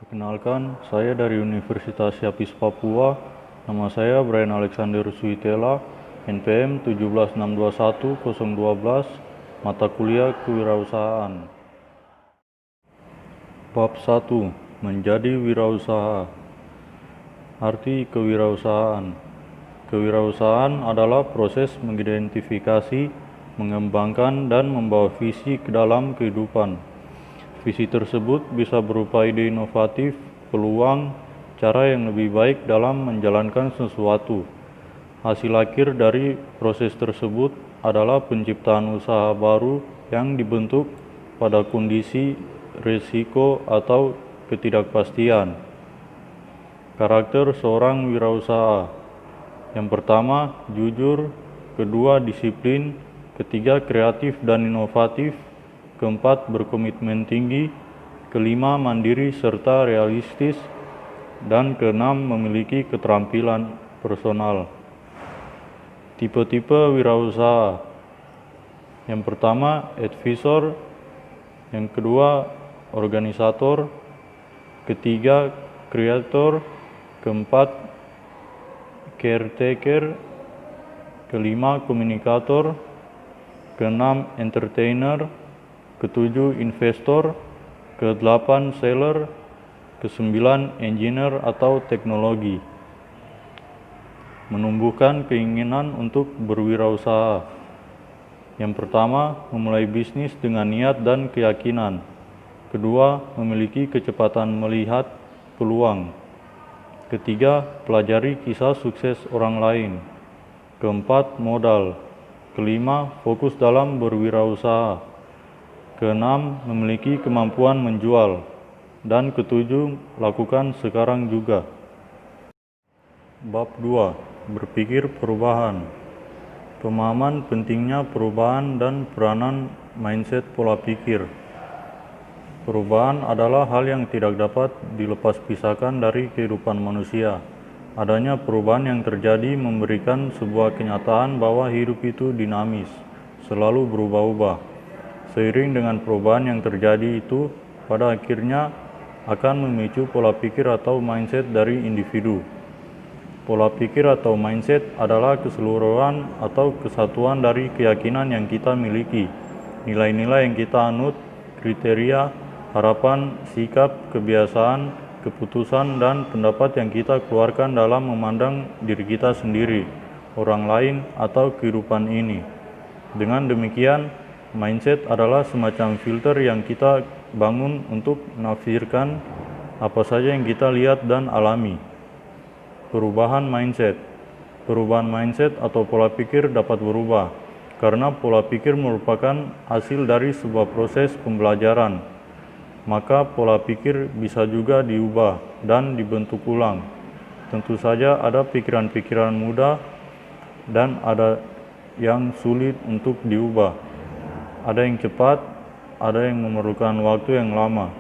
Perkenalkan, saya dari Universitas Yapis Papua. Nama saya Brian Alexander Suitela, NPM 17621-012, mata kuliah kewirausahaan. Bab 1. Menjadi wirausaha. Arti kewirausahaan. Kewirausahaan adalah proses mengidentifikasi, mengembangkan, dan membawa visi ke dalam kehidupan. Visi tersebut bisa berupa ide inovatif, peluang, cara yang lebih baik dalam menjalankan sesuatu. Hasil akhir dari proses tersebut adalah penciptaan usaha baru yang dibentuk pada kondisi risiko atau ketidakpastian. Karakter seorang wirausaha. Yang pertama, jujur. Kedua, disiplin. Ketiga, kreatif dan inovatif. Keempat, berkomitmen tinggi. Kelima, mandiri serta realistis. Dan keenam, memiliki keterampilan personal. Tipe-tipe wirausaha. Yang pertama, advisor. Yang kedua, organisator. Ketiga, kreator. Keempat, caretaker. Kelima, komunikator. Keenam, entertainer. Ketujuh, investor. Kedelapan, seller. Kesembilan, engineer atau teknologi. Menumbuhkan keinginan untuk berwirausaha. Yang pertama, memulai bisnis dengan niat dan keyakinan. Kedua, memiliki kecepatan melihat peluang. Ketiga, pelajari kisah sukses orang lain. Keempat, modal. Kelima, fokus dalam berwirausaha. Keenam, memiliki kemampuan menjual. Dan ketujuh, lakukan sekarang juga. Bab 2. Berpikir perubahan. Pemahaman pentingnya perubahan dan peranan mindset pola pikir. Perubahan adalah hal yang tidak dapat dilepas pisahkan dari kehidupan manusia. Adanya perubahan yang terjadi memberikan sebuah kenyataan bahwa hidup itu dinamis, selalu berubah-ubah. Seiring dengan perubahan yang terjadi itu, pada akhirnya akan memicu pola pikir atau mindset dari individu. Pola pikir atau mindset adalah keseluruhan atau kesatuan dari keyakinan yang kita miliki, nilai-nilai yang kita anut, kriteria, harapan, sikap, kebiasaan, keputusan, dan pendapat yang kita keluarkan dalam memandang diri kita sendiri, orang lain, atau kehidupan ini. Dengan demikian, mindset adalah semacam filter yang kita bangun untuk menafsirkan apa saja yang kita lihat dan alami. Perubahan mindset. Perubahan mindset atau pola pikir dapat berubah, karena pola pikir merupakan hasil dari sebuah proses pembelajaran. Maka pola pikir bisa juga diubah dan dibentuk ulang. Tentu saja ada pikiran-pikiran mudah dan ada yang sulit untuk diubah. Ada yang cepat, ada yang memerlukan waktu yang lama.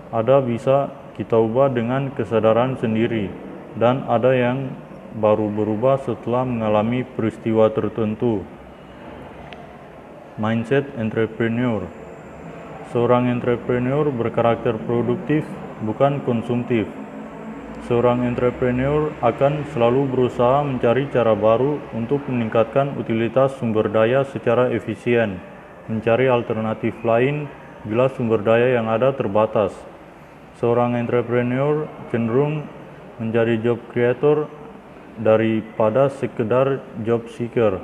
Ada bisa kita ubah dengan kesadaran sendiri, dan ada yang baru berubah setelah mengalami peristiwa tertentu. Mindset entrepreneur. Seorang entrepreneur berkarakter produktif, bukan konsumtif. Seorang entrepreneur akan selalu berusaha mencari cara baru untuk meningkatkan utilitas sumber daya secara efisien, mencari alternatif lain bila sumber daya yang ada terbatas. Seorang entrepreneur cenderung menjadi job creator daripada sekedar job seeker.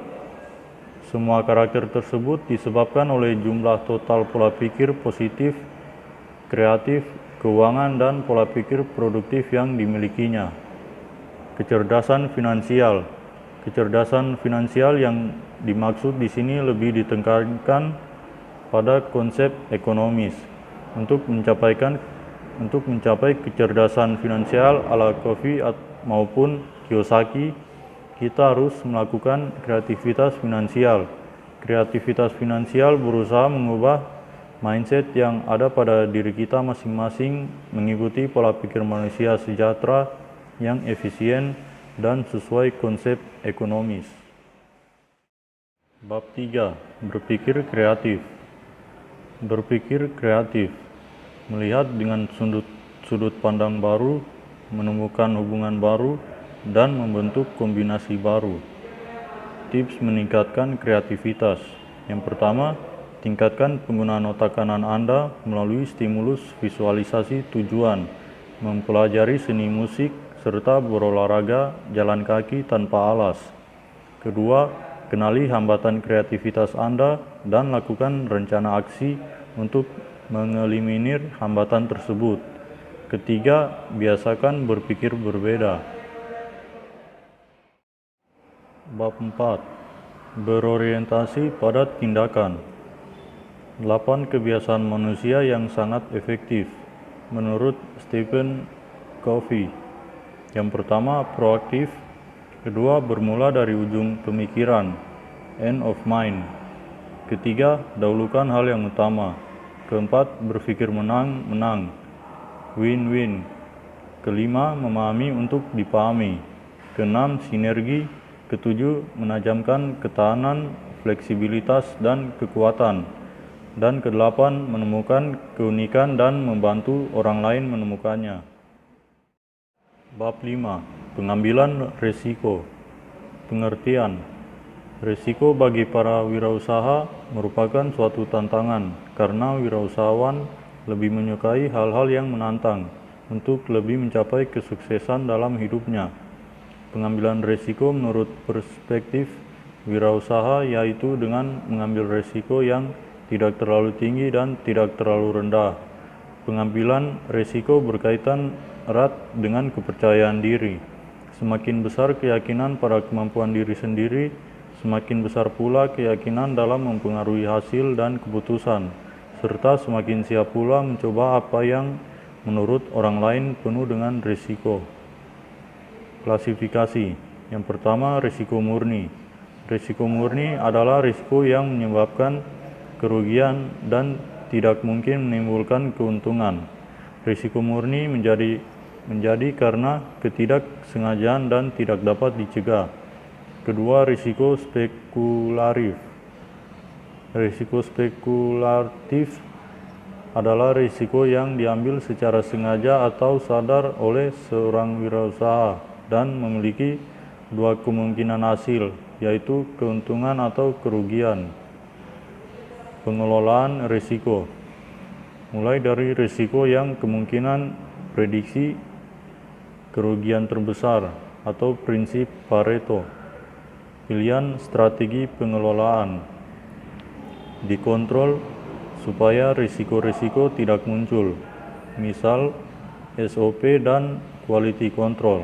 Semua karakter tersebut disebabkan oleh jumlah total pola pikir positif, kreatif, keuangan, dan pola pikir produktif yang dimilikinya. Kecerdasan finansial. Kecerdasan finansial yang dimaksud di sini lebih ditekankan pada konsep ekonomis. Untuk mencapai kecerdasan finansial ala Covey maupun Kiyosaki, kita harus melakukan kreativitas finansial. Kreativitas finansial berusaha mengubah mindset yang ada pada diri kita masing-masing, mengikuti pola pikir manusia sejahtera yang efisien dan sesuai konsep ekonomis. Bab 3. Berpikir kreatif. Berpikir kreatif. Melihat dengan sudut pandang baru, menemukan hubungan baru, dan membentuk kombinasi baru. Tips meningkatkan kreativitas. Yang pertama, tingkatkan penggunaan otak kanan Anda melalui stimulus visualisasi tujuan, mempelajari seni musik, serta berolahraga jalan kaki tanpa alas. Kedua, kenali hambatan kreativitas Anda dan lakukan rencana aksi untuk mengeliminir hambatan tersebut. Ketiga, biasakan berpikir berbeda. Bab 4. Berorientasi pada tindakan. 8 kebiasaan manusia yang sangat efektif menurut Stephen Covey. Yang pertama, proaktif. Kedua, bermula dari ujung pemikiran, end of mind. Ketiga, dahulukan hal yang utama. Keempat, berpikir menang-menang, win-win. Kelima, memahami untuk dipahami. Keenam, sinergi. Ketujuh, menajamkan ketahanan, fleksibilitas, dan kekuatan. Dan kedelapan, menemukan keunikan dan membantu orang lain menemukannya. Bab 5. Pengambilan resiko. Pengertian. Resiko bagi para wirausaha merupakan suatu tantangan karena wirausahawan lebih menyukai hal-hal yang menantang untuk lebih mencapai kesuksesan dalam hidupnya. Pengambilan resiko menurut perspektif wirausaha yaitu dengan mengambil resiko yang tidak terlalu tinggi dan tidak terlalu rendah. Pengambilan resiko berkaitan erat dengan kepercayaan diri. Semakin besar keyakinan pada kemampuan diri sendiri, semakin besar pula keyakinan dalam mempengaruhi hasil dan keputusan, serta semakin siap pula mencoba apa yang menurut orang lain penuh dengan risiko. Klasifikasi. Yang pertama, risiko murni. Risiko murni adalah risiko yang menyebabkan kerugian dan tidak mungkin menimbulkan keuntungan. Risiko murni menjadi karena ketidaksengajaan dan tidak dapat dicegah. Kedua, risiko spekulatif. Risiko spekulatif adalah risiko yang diambil secara sengaja atau sadar oleh seorang wirausaha dan memiliki dua kemungkinan hasil, yaitu keuntungan atau kerugian. Pengelolaan risiko. Mulai dari risiko yang kemungkinan prediksi kerugian terbesar atau prinsip Pareto. Pilihan strategi pengelolaan. Dikontrol supaya risiko-risiko tidak muncul. Misal SOP dan quality control.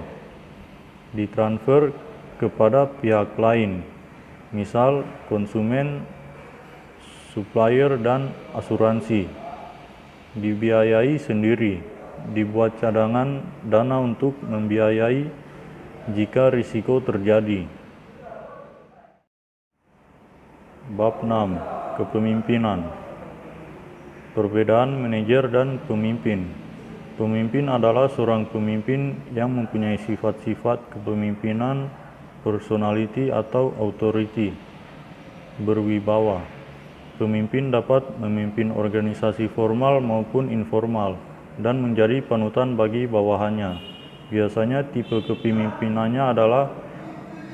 Ditransfer kepada pihak lain. Misal konsumen, supplier, dan asuransi. Dibiayai sendiri. Dibuat cadangan dana untuk membiayai jika risiko terjadi. Bab 6. Kepemimpinan. Perbedaan manajer dan pemimpin. Pemimpin adalah seorang pemimpin yang mempunyai sifat-sifat kepemimpinan, personality atau authority, berwibawa. Pemimpin dapat memimpin organisasi formal maupun informal dan menjadi panutan bagi bawahannya. Biasanya tipe kepemimpinannya adalah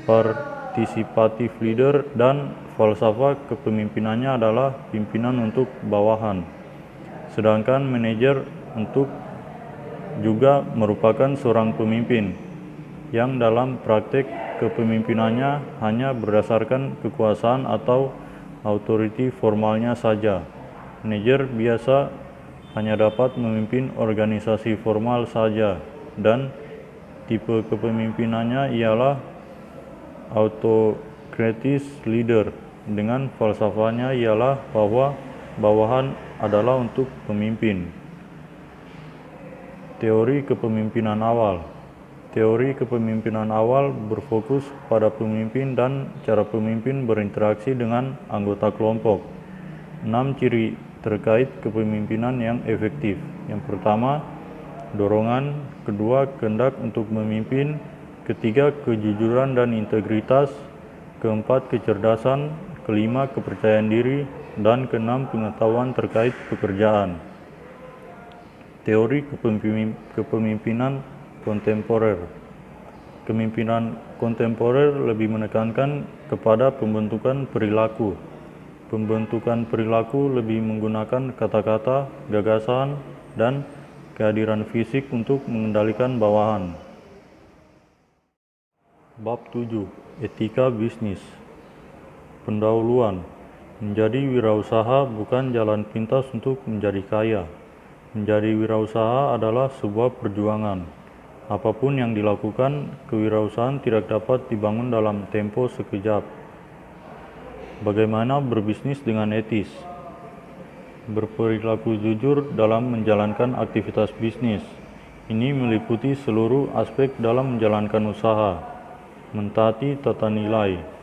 participative leader dan falsafah kepemimpinannya adalah pimpinan untuk bawahan. Sedangkan manajer juga merupakan seorang pemimpin yang dalam praktek kepemimpinannya hanya berdasarkan kekuasaan atau authority formalnya saja. Manajer biasa hanya dapat memimpin organisasi formal saja dan tipe kepemimpinannya ialah autocratic leader dengan falsafahnya ialah bahwa bawahan adalah untuk pemimpin. Teori kepemimpinan awal. Teori kepemimpinan awal berfokus pada pemimpin dan cara pemimpin berinteraksi dengan anggota kelompok. 6 ciri terkait kepemimpinan yang efektif. Yang pertama, dorongan. Kedua, kehendak untuk memimpin. Ketiga, kejujuran dan integritas. Keempat, kecerdasan. Kelima, kepercayaan diri. Dan keenam, pengetahuan terkait pekerjaan. Teori kepemimpinan kontemporer. Kepemimpinan kontemporer lebih menekankan kepada pembentukan perilaku. Pembentukan perilaku lebih menggunakan kata-kata, gagasan, dan kehadiran fisik untuk mengendalikan bawahan. Bab 7. Etika bisnis. Pendahuluan. Menjadi wirausaha bukan jalan pintas untuk menjadi kaya. Menjadi wirausaha adalah sebuah perjuangan. Apapun yang dilakukan, kewirausahaan tidak dapat dibangun dalam tempo sekejap. Bagaimana berbisnis dengan etis? Berperilaku jujur dalam menjalankan aktivitas bisnis. Ini meliputi seluruh aspek dalam menjalankan usaha. Mentaati tata nilai.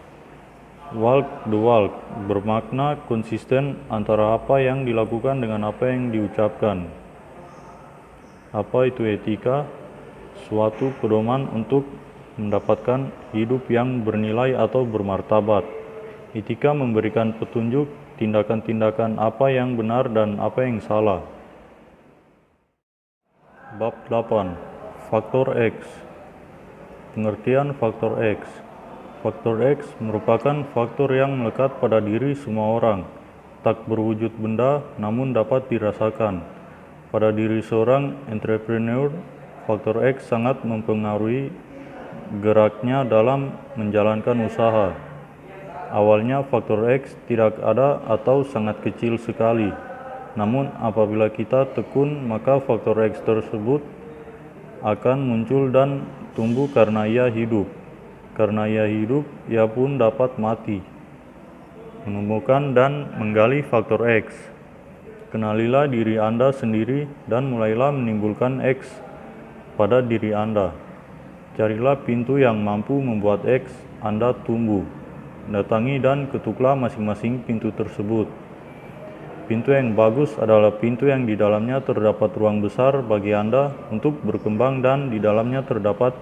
Walk the walk bermakna konsisten antara apa yang dilakukan dengan apa yang diucapkan. Apa itu etika? Suatu pedoman untuk mendapatkan hidup yang bernilai atau bermartabat. Etika memberikan petunjuk tindakan-tindakan apa yang benar dan apa yang salah. Bab 8. Faktor X. Pengertian faktor X. Faktor X merupakan faktor yang melekat pada diri semua orang, tak berwujud benda namun dapat dirasakan. Pada diri seorang entrepreneur, faktor X sangat mempengaruhi geraknya dalam menjalankan usaha. Awalnya faktor X tidak ada atau sangat kecil sekali. Namun apabila kita tekun, maka faktor X tersebut akan muncul dan tumbuh karena ia hidup. Karena ia hidup, ia pun dapat mati. Menemukan dan menggali faktor X. Kenalilah diri Anda sendiri dan mulailah menimbulkan X pada diri Anda. Carilah pintu yang mampu membuat X Anda tumbuh. Datangi dan ketuklah masing-masing pintu tersebut. Pintu yang bagus adalah pintu yang di dalamnya terdapat ruang besar bagi Anda untuk berkembang dan di dalamnya terdapat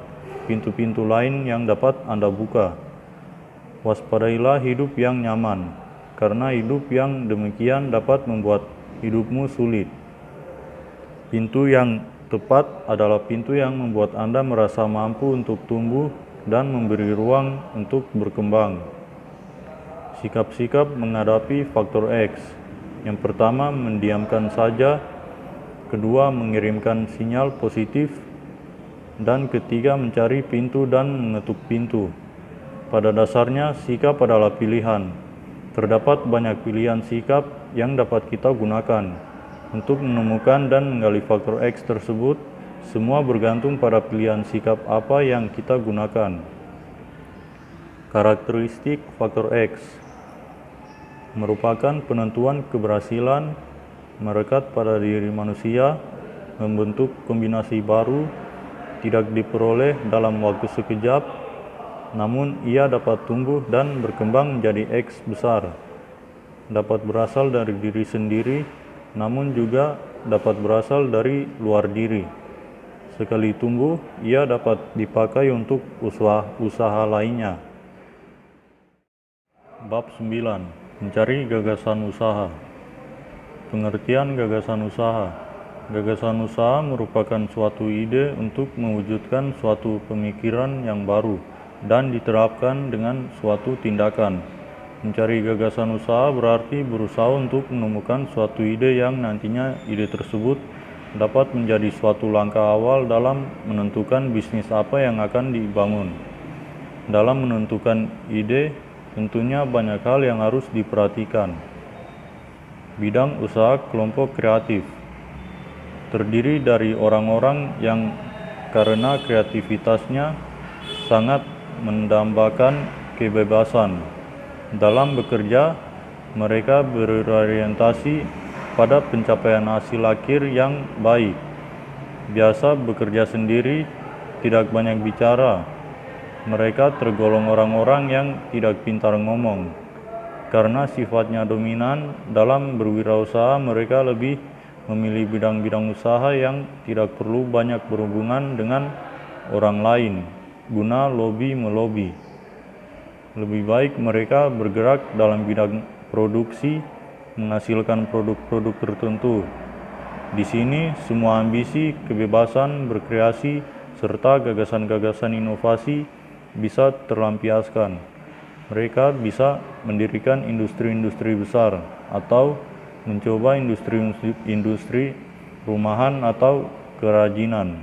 pintu-pintu lain yang dapat Anda buka. Waspadailah hidup yang nyaman, karena hidup yang demikian dapat membuat hidupmu sulit. Pintu yang tepat adalah pintu yang membuat Anda merasa mampu untuk tumbuh dan memberi ruang untuk berkembang. Sikap-sikap menghadapi faktor X. Yang pertama, mendiamkan saja. Kedua, mengirimkan sinyal positif. Dan ketiga, mencari pintu dan mengetuk pintu. Pada dasarnya, sikap adalah pilihan. Terdapat banyak pilihan sikap yang dapat kita gunakan. Untuk menemukan dan menggali faktor X tersebut, semua bergantung pada pilihan sikap apa yang kita gunakan. Karakteristik faktor X merupakan penentuan keberhasilan, merekat pada diri manusia, membentuk kombinasi baru, tidak diperoleh dalam waktu sekejap, namun ia dapat tumbuh dan berkembang menjadi X besar. Dapat berasal dari diri sendiri, namun juga dapat berasal dari luar diri. Sekali tumbuh, ia dapat dipakai untuk usaha lainnya. Bab 9. Mencari gagasan usaha. Pengertian gagasan usaha. Gagasan usaha merupakan suatu ide untuk mewujudkan suatu pemikiran yang baru dan diterapkan dengan suatu tindakan. Mencari gagasan usaha berarti berusaha untuk menemukan suatu ide yang nantinya ide tersebut dapat menjadi suatu langkah awal dalam menentukan bisnis apa yang akan dibangun. Dalam menentukan ide, tentunya banyak hal yang harus diperhatikan. Bidang usaha kelompok kreatif terdiri dari orang-orang yang karena kreativitasnya sangat mendambakan kebebasan. Dalam bekerja, mereka berorientasi pada pencapaian hasil akhir yang baik. Biasa bekerja sendiri, tidak banyak bicara. Mereka tergolong orang-orang yang tidak pintar ngomong. Karena sifatnya dominan dalam berwirausaha, mereka lebih memilih bidang-bidang usaha yang tidak perlu banyak berhubungan dengan orang lain, guna lobby-melobi. Lebih baik mereka bergerak dalam bidang produksi, menghasilkan produk-produk tertentu. Di sini, semua ambisi, kebebasan berkreasi, serta gagasan-gagasan inovasi bisa terlampiaskan. Mereka bisa mendirikan industri-industri besar atau mencoba industri rumahan atau kerajinan.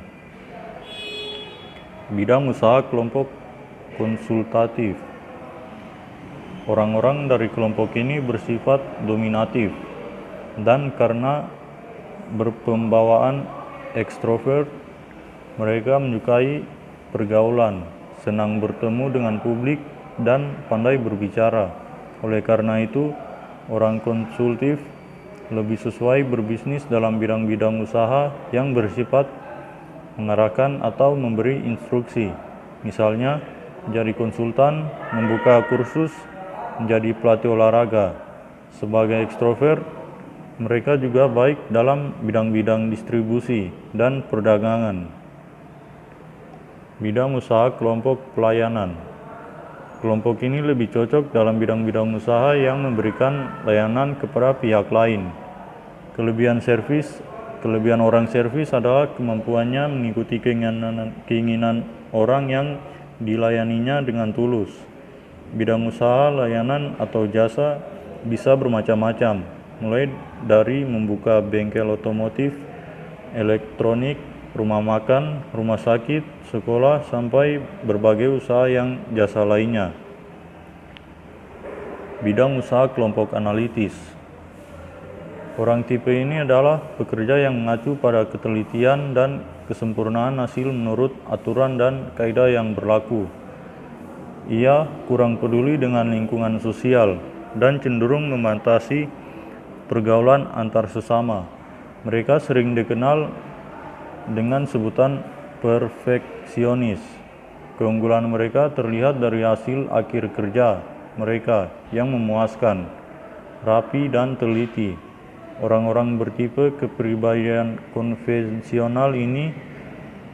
Bidang usaha kelompok konsultatif. Orang-orang dari kelompok ini bersifat dominatif dan karena berpembawaan ekstrovert, mereka menyukai pergaulan, senang bertemu dengan publik, dan pandai berbicara. Oleh karena itu, orang konsultif lebih sesuai berbisnis dalam bidang-bidang usaha yang bersifat mengarahkan atau memberi instruksi. Misalnya, menjadi konsultan, membuka kursus, menjadi pelatih olahraga. Sebagai ekstrovert, mereka juga baik dalam bidang-bidang distribusi dan perdagangan. Bidang usaha kelompok pelayanan. Kelompok ini lebih cocok dalam bidang-bidang usaha yang memberikan layanan kepada pihak lain. Kelebihan orang servis adalah kemampuannya mengikuti keinginan orang yang dilayaninya dengan tulus. Bidang usaha, layanan, atau jasa bisa bermacam-macam, mulai dari membuka bengkel otomotif, elektronik, rumah makan, rumah sakit, sekolah, sampai berbagai usaha yang jasa lainnya. Bidang usaha kelompok analitis. Orang tipe ini adalah pekerja yang mengacu pada ketelitian dan kesempurnaan hasil menurut aturan dan kaidah yang berlaku. Ia kurang peduli dengan lingkungan sosial dan cenderung membatasi pergaulan antar sesama. Mereka sering dikenal dengan sebutan perfeksionis. Keunggulan mereka terlihat dari hasil akhir kerja mereka yang memuaskan, rapi, dan teliti. Orang-orang bertipe kepribadian konvensional ini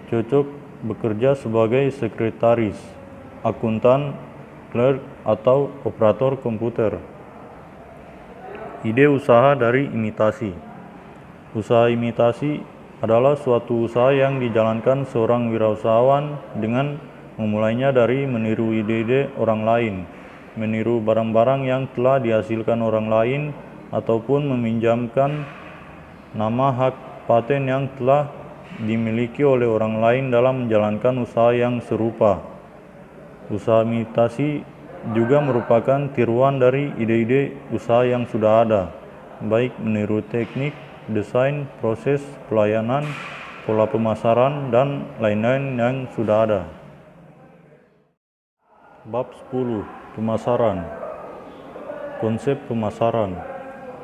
cocok bekerja sebagai sekretaris, akuntan, clerk, atau operator komputer. Ide usaha dari imitasi. Usaha imitasi adalah suatu usaha yang dijalankan seorang wirausahawan dengan memulainya dari meniru ide-ide orang lain, meniru barang-barang yang telah dihasilkan orang lain, ataupun meminjamkan nama hak paten yang telah dimiliki oleh orang lain dalam menjalankan usaha yang serupa. Usaha imitasi juga merupakan tiruan dari ide-ide usaha yang sudah ada, baik meniru teknik, desain, proses, pelayanan, pola pemasaran, dan lain-lain yang sudah ada. Bab 10. Pemasaran. Konsep pemasaran.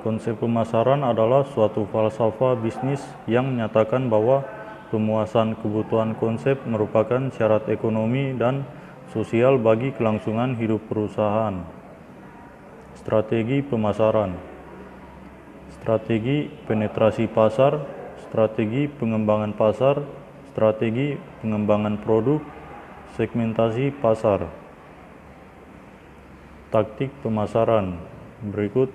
Konsep pemasaran adalah suatu falsafah bisnis yang menyatakan bahwa pemuasan kebutuhan konsep merupakan syarat ekonomi dan sosial bagi kelangsungan hidup perusahaan. Strategi pemasaran. Strategi penetrasi pasar, strategi pengembangan pasar, strategi pengembangan produk, segmentasi pasar. Taktik pemasaran. Berikut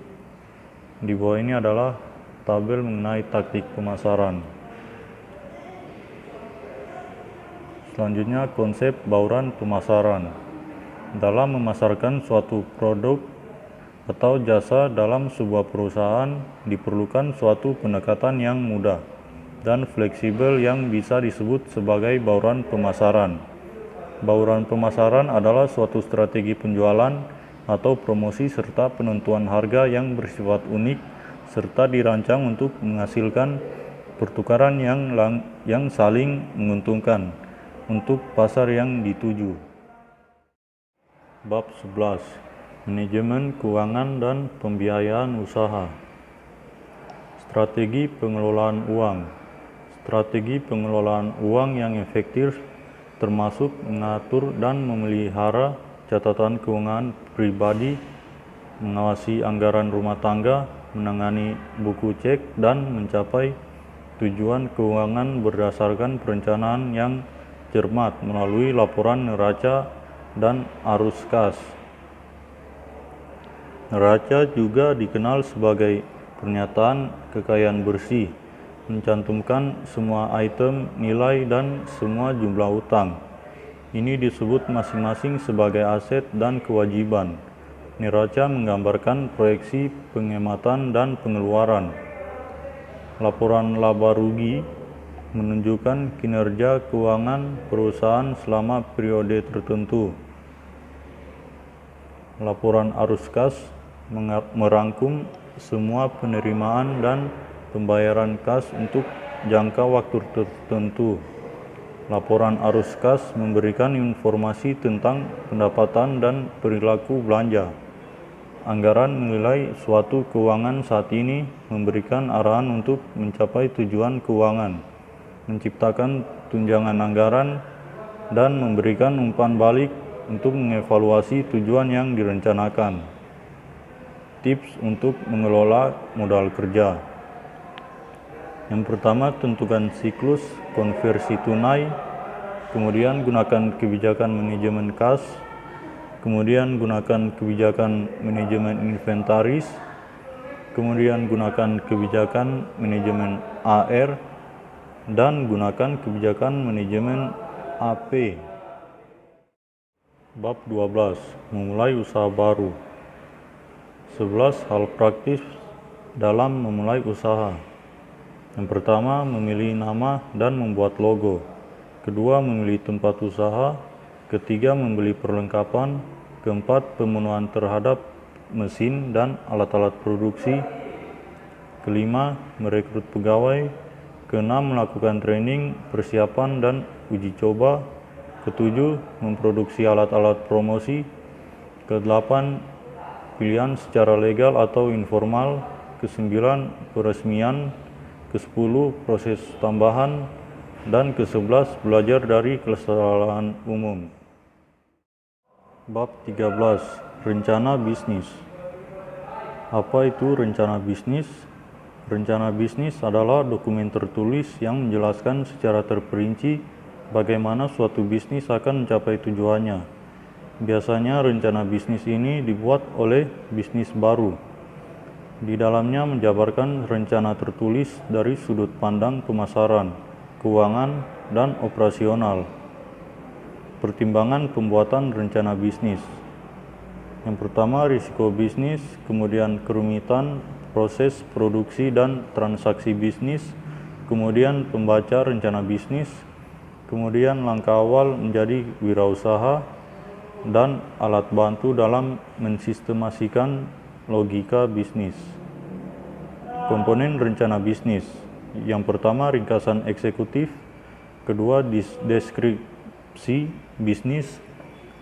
di bawah ini adalah tabel mengenai taktik pemasaran. Selanjutnya, konsep bauran pemasaran. Dalam memasarkan suatu produk atau jasa dalam sebuah perusahaan, diperlukan suatu pendekatan yang mudah dan fleksibel yang bisa disebut sebagai bauran pemasaran. Bauran pemasaran adalah suatu strategi penjualan atau promosi serta penentuan harga yang bersifat unik serta dirancang untuk menghasilkan pertukaran yang saling menguntungkan untuk pasar yang dituju. Bab 11. Manajemen keuangan dan pembiayaan usaha. Strategi pengelolaan uang. Strategi pengelolaan uang yang efektif termasuk mengatur dan memelihara catatan keuangan pribadi, mengawasi anggaran rumah tangga, menangani buku cek, dan mencapai tujuan keuangan berdasarkan perencanaan yang cermat melalui laporan neraca dan arus kas. Neraca juga dikenal sebagai pernyataan kekayaan bersih mencantumkan semua item, nilai, dan semua jumlah utang. Ini disebut masing-masing sebagai aset dan kewajiban. Neraca menggambarkan proyeksi penghematan dan pengeluaran. Laporan laba rugi menunjukkan kinerja keuangan perusahaan selama periode tertentu. Laporan arus kas merangkum semua penerimaan dan pembayaran kas untuk jangka waktu tertentu. Laporan arus kas memberikan informasi tentang pendapatan dan perilaku belanja. Anggaran menilai suatu keuangan saat ini, memberikan arahan untuk mencapai tujuan keuangan, menciptakan tunjangan anggaran, dan memberikan umpan balik untuk mengevaluasi tujuan yang direncanakan. Tips untuk mengelola modal kerja. Yang pertama, tentukan siklus konversi tunai, kemudian gunakan kebijakan manajemen kas, kemudian gunakan kebijakan manajemen inventaris, kemudian gunakan kebijakan manajemen AR, dan gunakan kebijakan manajemen AP. Bab 12. Memulai usaha baru. 11 hal praktis dalam memulai usaha. Yang pertama, memilih nama dan membuat logo. Kedua, memilih tempat usaha. Ketiga, membeli perlengkapan. Keempat, pemenuhan terhadap mesin dan alat-alat produksi. Kelima, merekrut pegawai. Keenam, melakukan training, persiapan, dan uji coba. Ketujuh, memproduksi alat-alat promosi. Kedelapan, pilihan secara legal atau informal. Kesembilan, peresmian. Kesepuluh, proses tambahan. Dan ke-11, belajar dari kesalahan umum. Bab 13. Rencana bisnis. Apa itu rencana bisnis? Rencana bisnis adalah dokumen tertulis yang menjelaskan secara terperinci bagaimana suatu bisnis akan mencapai tujuannya. Biasanya rencana bisnis ini dibuat oleh bisnis baru. Di dalamnya menjabarkan rencana tertulis dari sudut pandang pemasaran, keuangan, dan operasional. Pertimbangan pembuatan rencana bisnis. Yang pertama, risiko bisnis, kemudian kerumitan proses produksi dan transaksi bisnis, kemudian pembaca rencana bisnis, kemudian langkah awal menjadi wirausaha, dan alat bantu dalam mensistemasikan logika bisnis. Komponen rencana bisnis. Yang pertama, ringkasan eksekutif. Kedua, deskripsi bisnis.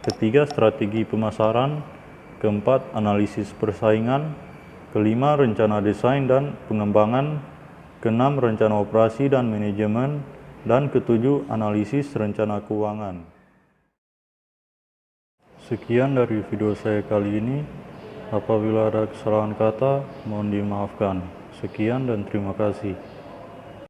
Ketiga, strategi pemasaran. Keempat, analisis persaingan. Kelima, rencana desain dan pengembangan. Keenam, rencana operasi dan manajemen. Dan ketujuh, analisis rencana keuangan. Sekian dari video saya kali ini. Apabila ada kesalahan kata, mohon dimaafkan. Sekian dan terima kasih.